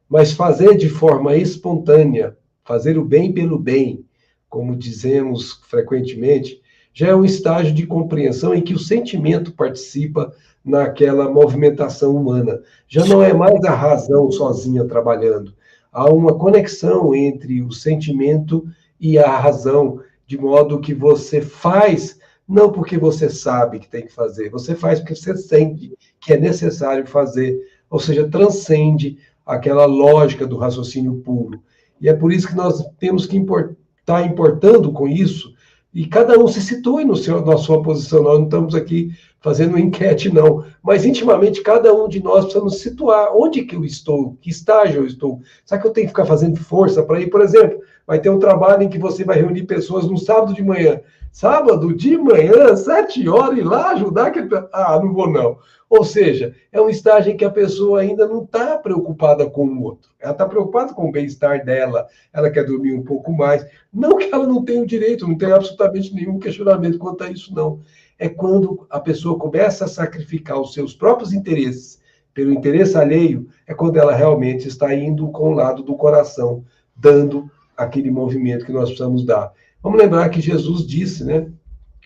Mas fazer de forma espontânea, fazer o bem pelo bem, como dizemos frequentemente, já é um estágio de compreensão em que o sentimento participa naquela movimentação humana. Já não é mais a razão sozinha trabalhando. Há uma conexão entre o sentimento e a razão, de modo que você faz não porque você sabe que tem que fazer, você faz porque você sente que é necessário fazer, ou seja, transcende aquela lógica do raciocínio puro. E é por isso que nós temos que estar importando com isso, e cada um se situe na sua posição. Nós não estamos aqui fazendo uma enquete, não. Mas intimamente, cada um de nós precisamos situar onde que eu estou, que estágio eu estou. Será que eu tenho que ficar fazendo força para ir? Por exemplo, vai ter um trabalho em que você vai reunir pessoas no sábado de manhã. Sábado de manhã, 7 horas, ir lá ajudar aquele... Ah, não vou não. Ou seja, é um estágio em que a pessoa ainda não está preocupada com o outro. Ela está preocupada com o bem-estar dela, ela quer dormir um pouco mais. Não que ela não tenha o direito, não tem absolutamente nenhum questionamento quanto a isso, não. É quando a pessoa começa a sacrificar os seus próprios interesses pelo interesse alheio, é quando ela realmente está indo com o lado do coração, dando aquele movimento que nós precisamos dar. Vamos lembrar que Jesus disse, né,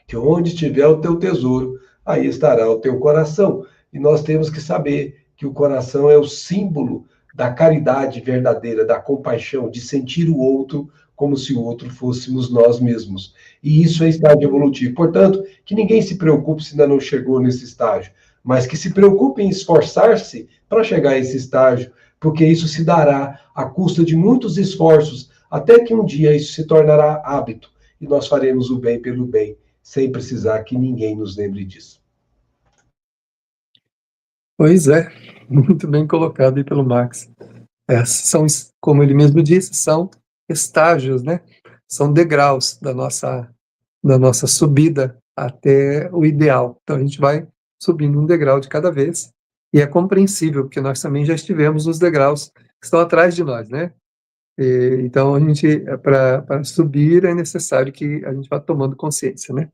que onde estiver o teu tesouro, aí estará o teu coração. E nós temos que saber que o coração é o símbolo da caridade verdadeira, da compaixão, de sentir o outro como se o outro fôssemos nós mesmos. E isso é estágio evolutivo. Portanto, que ninguém se preocupe se ainda não chegou nesse estágio, mas que se preocupe em esforçar-se para chegar a esse estágio, porque isso se dará à custa de muitos esforços, até que um dia isso se tornará hábito e nós faremos o bem pelo bem, sem precisar que ninguém nos lembre disso. Pois é, muito bem colocado aí pelo Max. São, como ele mesmo disse, são estágios, né? São degraus da nossa subida até o ideal. Então a gente vai subindo um degrau de cada vez, e é compreensível, porque nós também já estivemos nos degraus que estão atrás de nós, né? Então a gente, para subir, é necessário que a gente vá tomando consciência, né?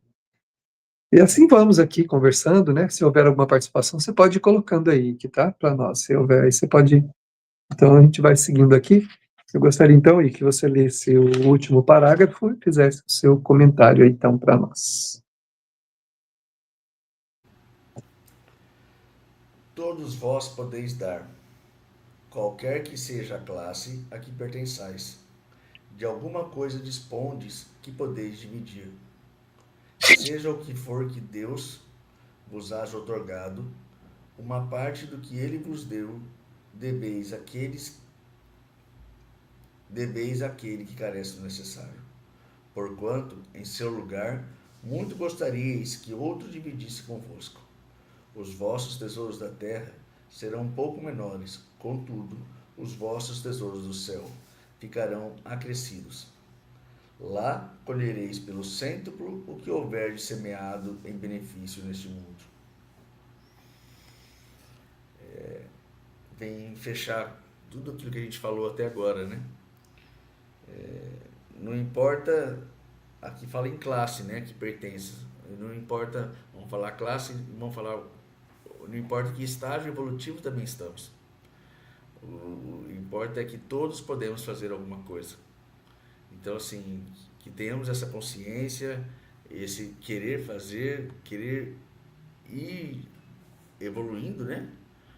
E assim vamos aqui conversando, né? Se houver alguma participação, você pode ir colocando aí, que tá? Para nós. Se houver, aí você pode. Então a gente vai seguindo aqui. Eu gostaria então aí que você lesse o último parágrafo e fizesse o seu comentário aí, então para nós. Todos vós podeis dar, qualquer que seja a classe a que pertençais. De alguma coisa dispondes que podeis dividir. Seja o que for que Deus vos haja otorgado, uma parte do que ele vos deu, deveis àquele que carece do necessário. Porquanto, em seu lugar, muito gostaríeis que outro dividisse convosco. Os vossos tesouros da terra serão um pouco menores, contudo, os vossos tesouros do céu ficarão acrescidos. Lá colhereis pelo cêntuplo o que houver de semeado em benefício neste mundo. Vem fechar tudo aquilo que a gente falou até agora, né? Não importa, aqui fala em classe, né? Que pertence. Não importa, vamos falar classe, vamos falar, não importa que estágio evolutivo também estamos. O importa é que todos podemos fazer alguma coisa. Então, assim, que tenhamos essa consciência, esse querer fazer, querer ir evoluindo, né?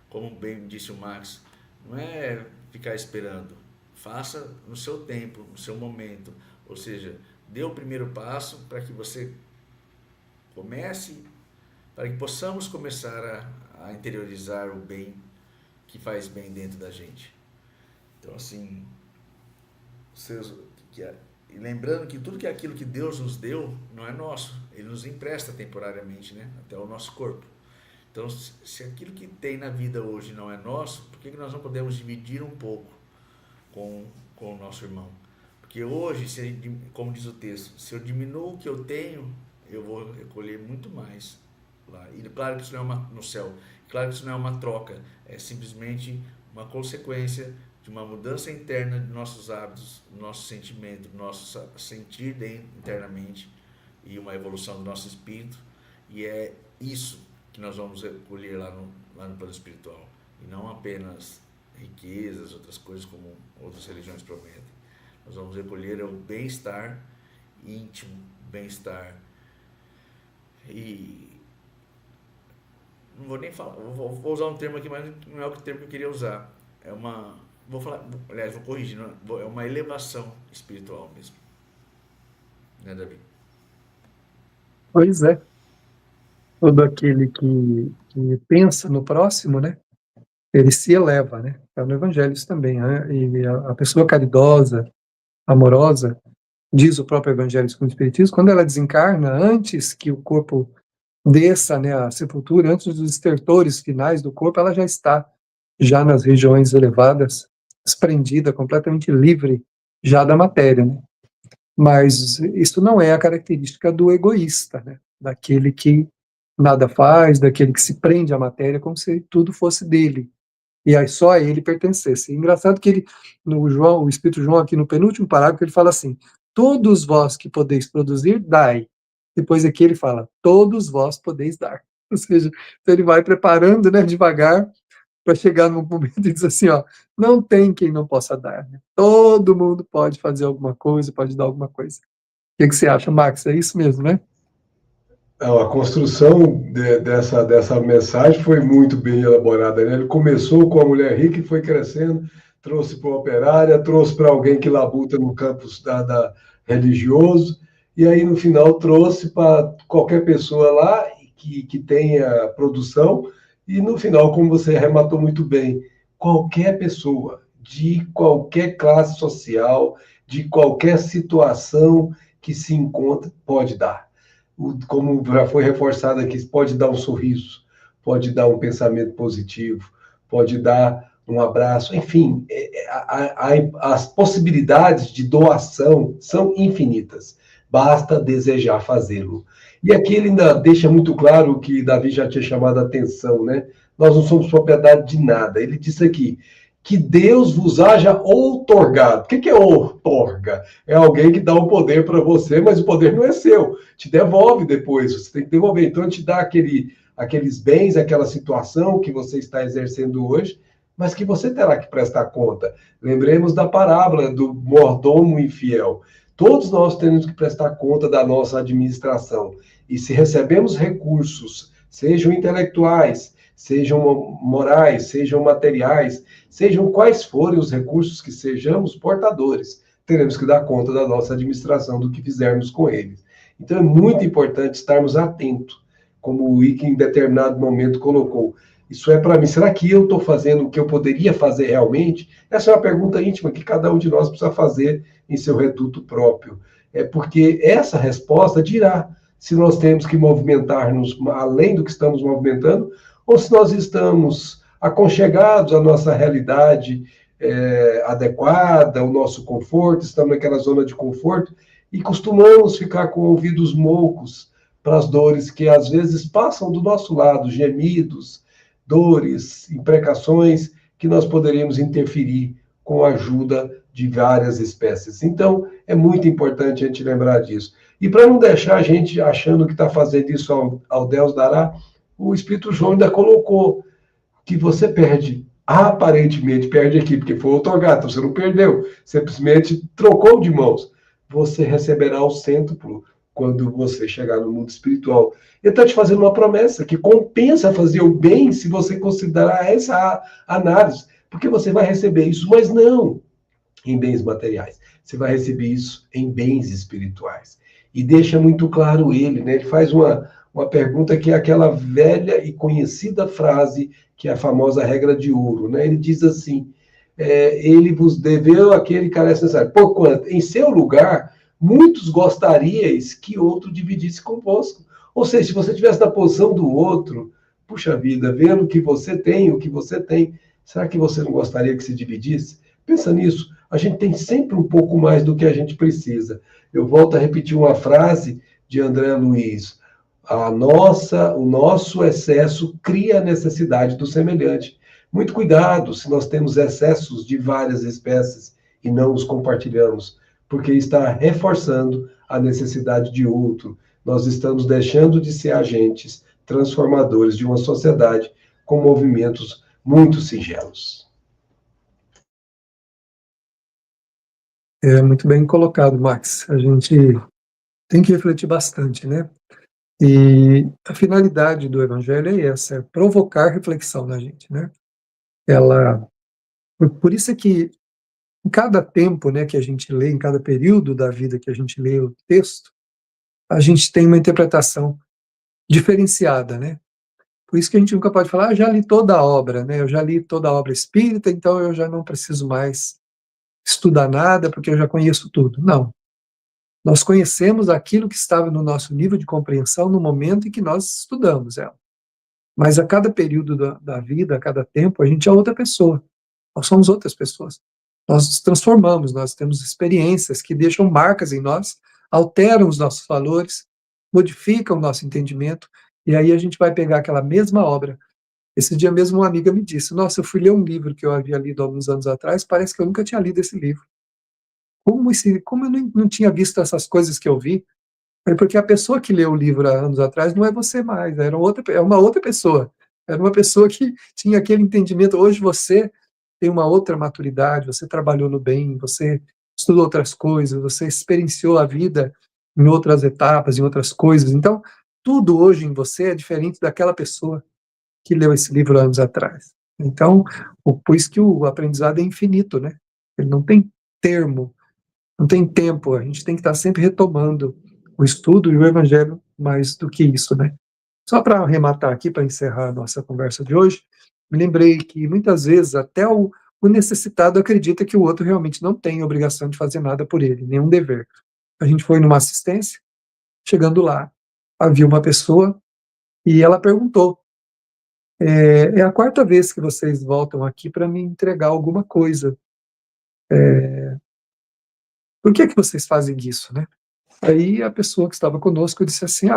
Como bem disse o Max, não é ficar esperando. Faça no seu tempo, no seu momento. Ou seja, dê o primeiro passo para que você comece, para que possamos começar a interiorizar o bem que faz bem dentro da gente. Então, assim, e lembrando que tudo que é aquilo que Deus nos deu não é nosso, Ele nos empresta temporariamente, né? Até o nosso corpo. Então, se aquilo que tem na vida hoje não é nosso, por que nós não podemos dividir um pouco com o nosso irmão? Porque hoje, como diz o texto, se eu diminuo o que eu tenho, eu vou recolher muito mais lá. E claro que isso não é no céu, claro que isso não é uma troca, é simplesmente uma consequência de uma mudança interna de nossos hábitos, do nosso sentimento, do nosso sentir internamente, e uma evolução do nosso espírito, e é isso que nós vamos recolher lá no plano espiritual, e não apenas riquezas, outras coisas como outras religiões prometem. Nós vamos recolher o bem-estar íntimo, bem-estar, e não vou nem falar, vou usar um termo aqui, mas não é o termo que eu queria usar, vou corrigir, é uma elevação espiritual mesmo, né, Davi? Pois é. Todo aquele que pensa no próximo, né, ele se eleva, né? Está no Evangelho isso também, né? E a pessoa caridosa, amorosa, diz o próprio Evangelho segundo o Espiritismo, quando ela desencarna, antes que o corpo desça, né, à sepultura, antes dos estertores finais do corpo, ela já está nas regiões elevadas, desprendida, completamente livre já da matéria, né? Mas isso não é a característica do egoísta, né? Daquele que nada faz, daquele que se prende à matéria como se tudo fosse dele, e aí só a ele pertencesse. E engraçado que ele, o Espírito João, aqui no penúltimo parágrafo, ele fala assim: todos vós que podeis produzir, dai. Depois aqui ele fala: todos vós podeis dar. Ou seja, então ele vai preparando, né, devagar, para chegar num momento e dizer assim, ó, não tem quem não possa dar, né? Todo mundo pode fazer alguma coisa, pode dar alguma coisa. O que você acha, Max? É isso mesmo, né? A construção dessa mensagem foi muito bem elaborada, né? Ele começou com a mulher rica e foi crescendo, trouxe para a operária, trouxe para alguém que labuta no campo religioso, e aí no final trouxe para qualquer pessoa lá que tenha produção, e no final, como você arrematou muito bem, qualquer pessoa, de qualquer classe social, de qualquer situação que se encontre, pode dar. Como já foi reforçado aqui, pode dar um sorriso, pode dar um pensamento positivo, pode dar um abraço, enfim, as possibilidades de doação são infinitas, basta desejar fazê-lo. E aqui ele ainda deixa muito claro o que Davi já tinha chamado a atenção, né? Nós não somos propriedade de nada. Ele disse aqui, que Deus vos haja outorgado. O que é outorga? É alguém que dá o poder para você, mas o poder não é seu. Te devolve depois, você tem que devolver. Então, te dá aqueles bens, aquela situação que você está exercendo hoje, mas que você terá que prestar conta. Lembremos da parábola do mordomo infiel. Todos nós temos que prestar conta da nossa administração. E se recebemos recursos, sejam intelectuais, sejam morais, sejam materiais, sejam quais forem os recursos que sejamos portadores, teremos que dar conta da nossa administração, do que fizermos com eles. Então é muito importante estarmos atentos, como o Ike em determinado momento colocou. Isso é para mim, será que eu estou fazendo o que eu poderia fazer realmente? Essa é uma pergunta íntima que cada um de nós precisa fazer em seu reduto próprio. É porque essa resposta dirá se nós temos que movimentar-nos além do que estamos movimentando, ou se nós estamos aconchegados à nossa realidade adequada, ao nosso conforto, estamos naquela zona de conforto e costumamos ficar com ouvidos moucos para as dores que às vezes passam do nosso lado, gemidos, dores, imprecações que nós poderíamos interferir com a ajuda de várias espécies. Então, é muito importante a gente lembrar disso. E para não deixar a gente achando que está fazendo isso ao Deus dará, o Espírito João ainda colocou que você perde, aparentemente perde aqui, porque foi outorgado, então você não perdeu, simplesmente trocou de mãos. Você receberá o cêntuplo quando você chegar no mundo espiritual. Ele está te fazendo uma promessa que compensa fazer o bem se você considerar essa análise, porque você vai receber isso, mas não em bens materiais. Você vai receber isso em bens espirituais. E deixa muito claro ele, né? Ele faz uma pergunta que é aquela velha e conhecida frase, que é a famosa regra de ouro, né? Ele diz assim, ele vos deveu aquele que carece necessário. Porquanto, em seu lugar, muitos gostaríeis que outro dividisse convosco. Ou seja, se você estivesse na posição do outro, puxa vida, vendo que você tem, o que você tem, será que você não gostaria que se dividisse? Pensa nisso, a gente tem sempre um pouco mais do que a gente precisa. Eu volto a repetir uma frase de André Luiz, o nosso excesso cria a necessidade do semelhante. Muito cuidado se nós temos excessos de várias espécies e não os compartilhamos, porque está reforçando a necessidade de outro. Nós estamos deixando de ser agentes transformadores de uma sociedade com movimentos muito singelos. É muito bem colocado, Max. A gente tem que refletir bastante, né? E a finalidade do Evangelho é essa, é provocar reflexão na gente, né? Por isso é que em cada tempo, né, que a gente lê, em cada período da vida que a gente lê o texto, a gente tem uma interpretação diferenciada, né? Por isso que a gente nunca pode falar, já li toda a obra, né? Eu já li toda a obra espírita, então eu já não preciso mais estudar nada, porque eu já conheço tudo. Não. Nós conhecemos aquilo que estava no nosso nível de compreensão no momento em que nós estudamos ela. Mas a cada período da vida, a cada tempo, a gente é outra pessoa. Nós somos outras pessoas. Nós nos transformamos, nós temos experiências que deixam marcas em nós, alteram os nossos valores, modificam o nosso entendimento, e aí a gente vai pegar aquela mesma obra. Esse dia mesmo uma amiga me disse, nossa, eu fui ler um livro que eu havia lido alguns anos atrás, parece que eu nunca tinha lido esse livro. Como eu não tinha visto essas coisas que eu vi? Porque a pessoa que leu o livro há anos atrás não é você mais, é uma outra pessoa. Era uma pessoa que tinha aquele entendimento. Hoje você tem uma outra maturidade, você trabalhou no bem, você estudou outras coisas, você experienciou a vida em outras etapas, em outras coisas. Então, tudo hoje em você é diferente daquela pessoa que leu esse livro anos atrás. Então, por isso que o aprendizado é infinito, né? Ele não tem termo, não tem tempo, a gente tem que estar sempre retomando o estudo e o evangelho mais do que isso, né? Só para arrematar aqui, para encerrar a nossa conversa de hoje, me lembrei que muitas vezes até o necessitado acredita que o outro realmente não tem obrigação de fazer nada por ele, nenhum dever. A gente foi numa assistência, chegando lá, havia uma pessoa e ela perguntou, é a quarta vez que vocês voltam aqui para me entregar alguma coisa. Por que vocês fazem isso, né? Aí a pessoa que estava conosco disse assim,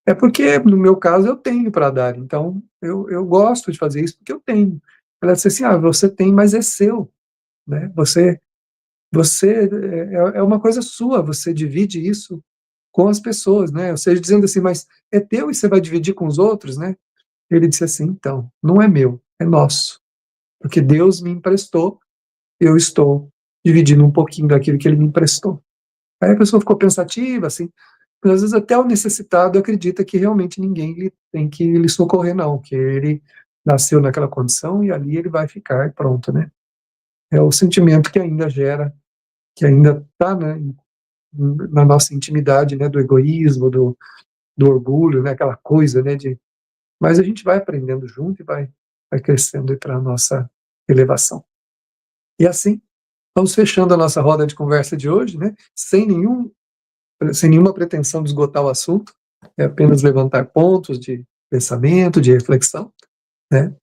é porque no meu caso eu tenho para dar, então eu gosto de fazer isso porque eu tenho. Ela disse assim, você tem, mas é seu, né? Você é uma coisa sua, você divide isso com as pessoas, né? Ou seja, dizendo assim, mas é teu e você vai dividir com os outros, né? Ele disse assim, então, não é meu, é nosso, porque Deus me emprestou, eu estou dividindo um pouquinho daquilo que Ele me emprestou. Aí a pessoa ficou pensativa, assim, mas às vezes até o necessitado acredita que realmente ninguém tem que lhe socorrer, não, que ele nasceu naquela condição e ali ele vai ficar e pronto, né? É o sentimento que ainda gera, que ainda está, né, na nossa intimidade, né, do egoísmo, do orgulho, né, aquela coisa, né, mas a gente vai aprendendo junto e vai crescendo para a nossa elevação. E assim, vamos fechando a nossa roda de conversa de hoje, né, sem nenhuma pretensão de esgotar o assunto, é apenas levantar pontos de pensamento, de reflexão, né?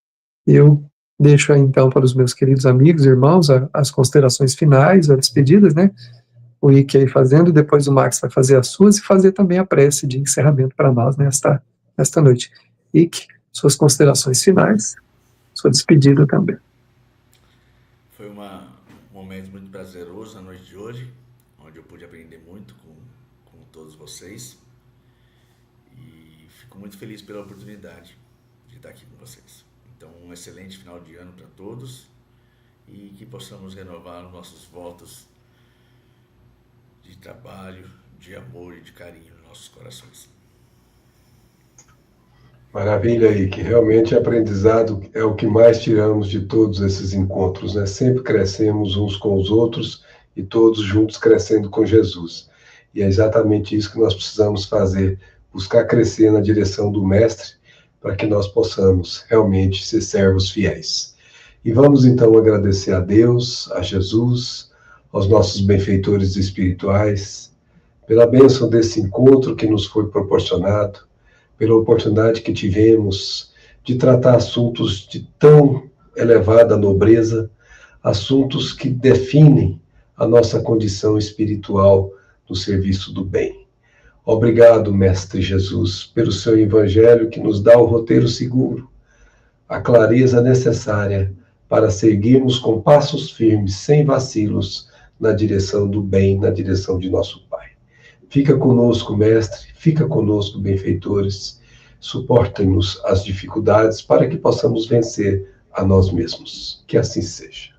Eu deixo aí, então, para os meus queridos amigos e irmãos, as considerações finais, as despedidas, né? O Ike aí fazendo, depois o Max vai fazer as suas e fazer também a prece de encerramento para nós nesta noite. Ike, suas considerações finais, sua despedida também. Foi um momento muito prazeroso na noite de hoje, onde eu pude aprender muito com todos vocês e fico muito feliz pela oportunidade de estar aqui com vocês. Então, um excelente final de ano para todos e que possamos renovar os nossos votos de trabalho, de amor e de carinho nos nossos corações. Maravilha aí, que realmente aprendizado é o que mais tiramos de todos esses encontros, né? Sempre crescemos uns com os outros e todos juntos crescendo com Jesus. E é exatamente isso que nós precisamos fazer buscar crescer na direção do Mestre, para que nós possamos realmente ser servos fiéis. E vamos então agradecer a Deus, a Jesus, aos nossos benfeitores espirituais, pela bênção desse encontro que nos foi proporcionado, pela oportunidade que tivemos de tratar assuntos de tão elevada nobreza, assuntos que definem a nossa condição espiritual no serviço do bem. Obrigado, Mestre Jesus, pelo seu Evangelho que nos dá o roteiro seguro, a clareza necessária para seguirmos com passos firmes, sem vacilos, na direção do bem, na direção de nosso Pai. Fica conosco, Mestre, fica conosco, benfeitores, suportem-nos as dificuldades para que possamos vencer a nós mesmos. Que assim seja.